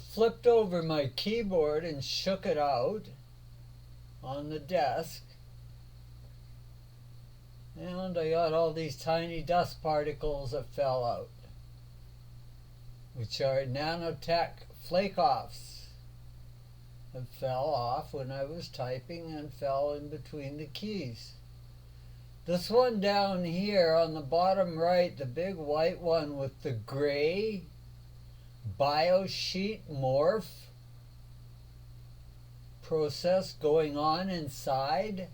flipped over my keyboard and shook it out on the desk. And I got all these tiny dust particles that fell out, which are nanotech flake-offs that fell off when I was typing and fell in between the keys. This one down here on the bottom right, the big white one with the gray biosheet morph process going on inside,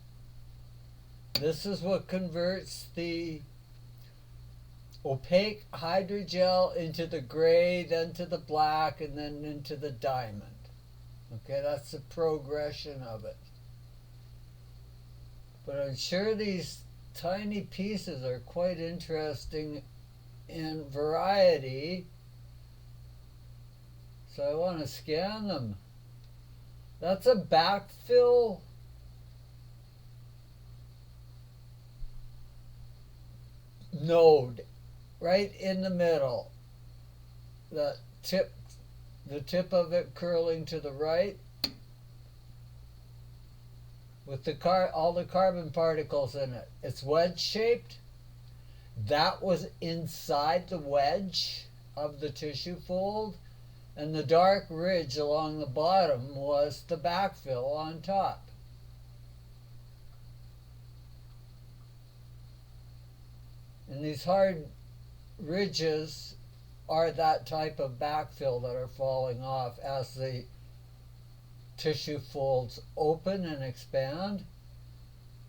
this is what converts the opaque hydrogel into the gray, then to the black, and then into the diamond. Okay, that's the progression of it. But I'm sure these tiny pieces are quite interesting in variety, so I want to scan them. That's a backfill node right in the middle. The tip of it curling to the right with all the carbon particles in it. It's wedge shaped. That was inside the wedge of the tissue fold, and the dark ridge along the bottom was the backfill on top. And these hard ridges are that type of backfill that are falling off as the tissue folds open and expand.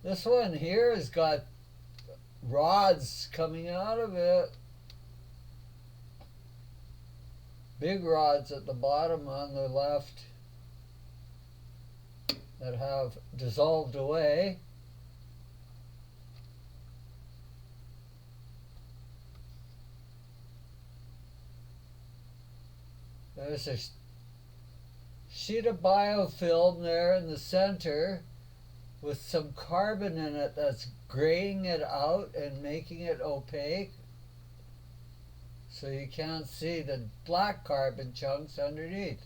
This one here has got rods coming out of it. Big rods at the bottom on the left that have dissolved away. There's a sheet of biofilm there in the center with some carbon in it that's graying it out and making it opaque, so you can't see the black carbon chunks underneath.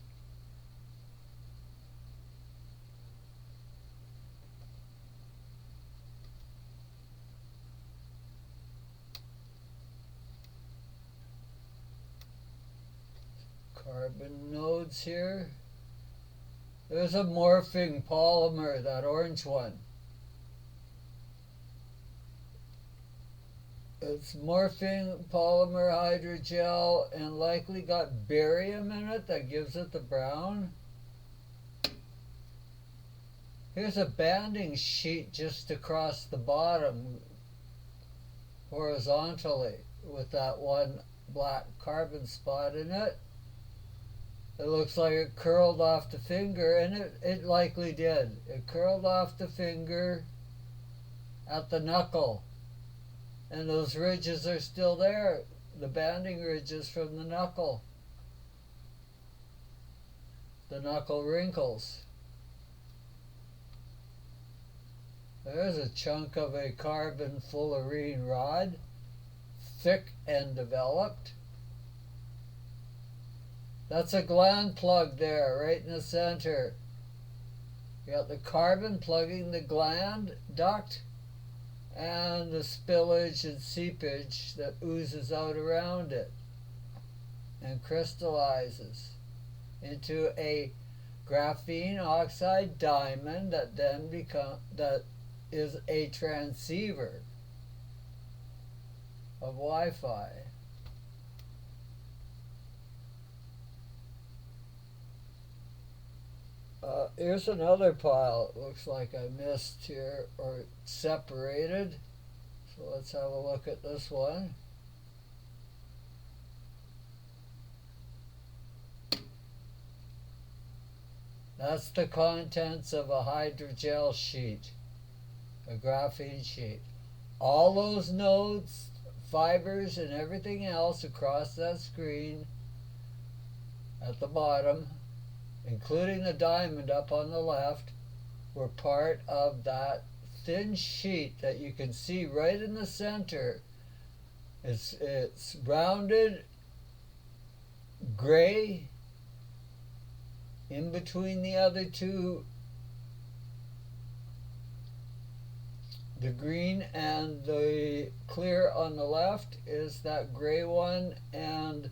Carbon nodes here. There's a morphing polymer, that orange one. It's morphing polymer hydrogel and likely got barium in it that gives it the brown. Here's a banding sheet just across the bottom horizontally with that one black carbon spot in it. It looks like it curled off the finger, and it likely did. It curled off the finger at the knuckle. And those ridges are still there, the banding ridges from the knuckle wrinkles. There's a chunk of a carbon fullerene rod, thick and developed. That's a gland plug there, right in the center. You got the carbon plugging the gland duct and the spillage and seepage that oozes out around it and crystallizes into a graphene oxide diamond that then that is a transceiver of Wi-Fi. Here's another pile. It looks like I missed here or separated. So let's have a look at this one. That's the contents of a hydrogel sheet, a graphene sheet. All those nodes, fibers, and everything else across that screen at the bottom, including the diamond up on the left, were part of that thin sheet that you can see right in the center. It's rounded, gray, in between the other two, the green and the clear on the left, is that gray one, and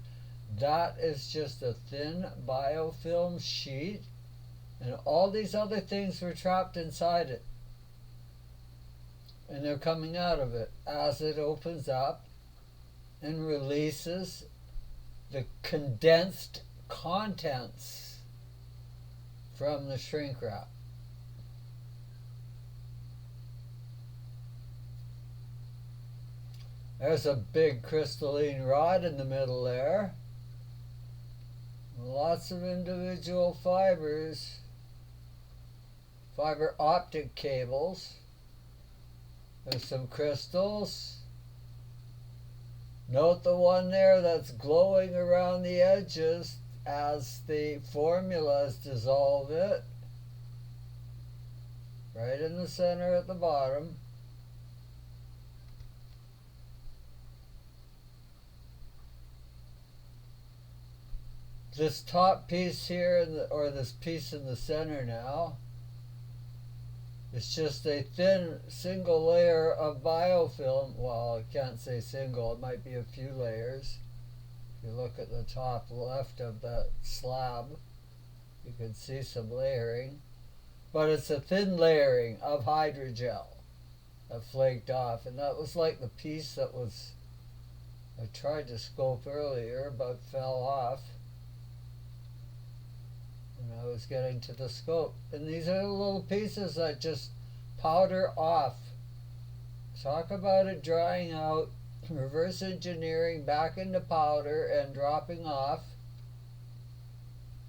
that is just a thin biofilm sheet, and all these other things were trapped inside it, and they're coming out of it as it opens up and releases the condensed contents from the shrink wrap. There's a big crystalline rod in the middle there. Lots of individual fibers, fiber optic cables. There's some crystals. Note the one there that's glowing around the edges as the formulas dissolve it. Right in the center at the bottom. This top piece here, or this piece in the center now, it's just a thin single layer of biofilm. Well, I can't say single, it might be a few layers. If you look at the top left of that slab, you can see some layering. But it's a thin layering of hydrogel that flaked off. And that was like the piece that was, I tried to scope earlier, but fell off. And I was getting to the scope. And these are the little pieces that just powder off. Talk about it drying out, reverse engineering back into powder and dropping off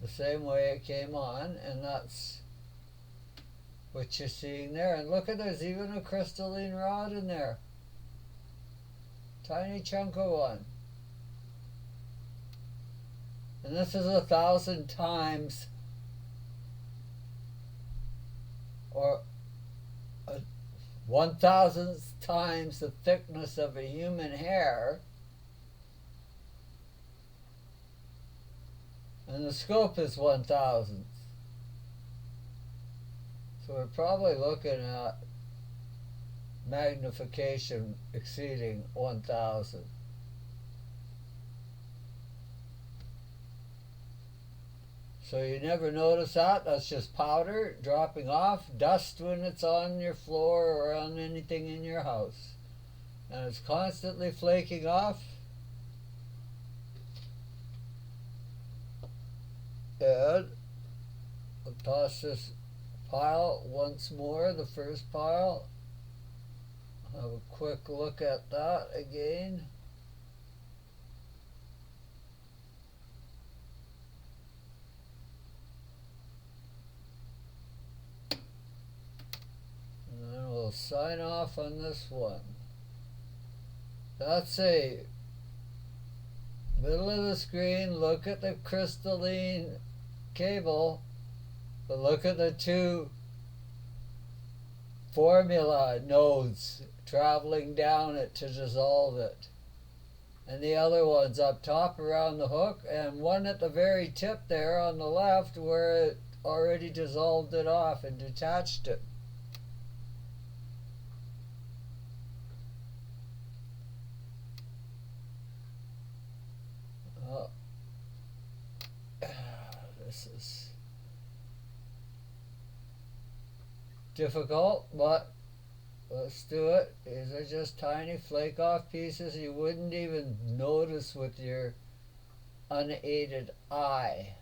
the same way it came on. And that's what you're seeing there. And look at, there's even a crystalline rod in there. Tiny chunk of one. And this is 1,000 times, or 1,000th times the thickness of a human hair. And the scope is 1,000th. So we're probably looking at magnification exceeding 1,000. So you never notice that. That's just powder dropping off, dust when it's on your floor or on anything in your house. And it's constantly flaking off. And I'll toss this pile once more, the first pile. Have a quick look at that again. And then we'll sign off on this one. That's a middle of the screen. Look at the crystalline cable, but look at the two formula nodes traveling down it to dissolve it. And the other one's up top around the hook, and one at the very tip there on the left where it already dissolved it off and detached it. Oh. This is difficult, but let's do it. These are just tiny flake off pieces you wouldn't even notice with your unaided eye.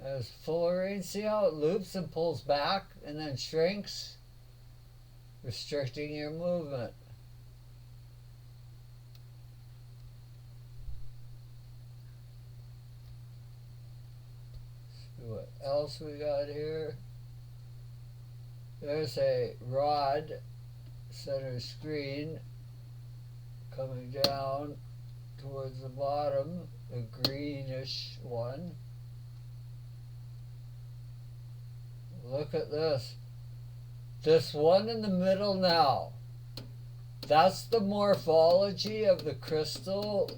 There's fullerene. See how it loops and pulls back and then shrinks, restricting your movement. See what else we got here. There's a rod, center screen, coming down towards the bottom, a greenish one. Look at this. This one in the middle now, that's the morphology of the crystal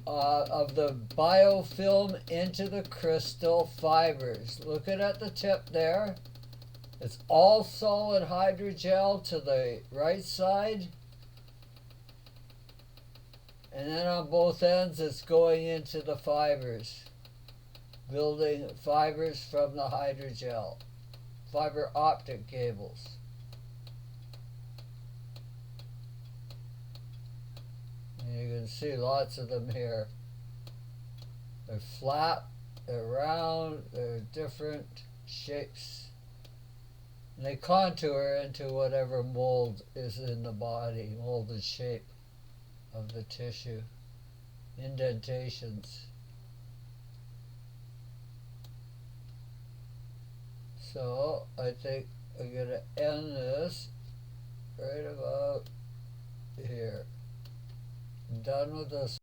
of the biofilm into the crystal fibers. Looking at the tip there, it's all solid hydrogel to the right side, and then on both ends it's going into the fibers, building fibers from the hydrogel, fiber optic cables. And you can see lots of them here. They're flat, they're round, they're different shapes. And they contour into whatever mold is in the body, molded shape of the tissue, indentations. So I think I'm going to end this right about here. I'm done with this.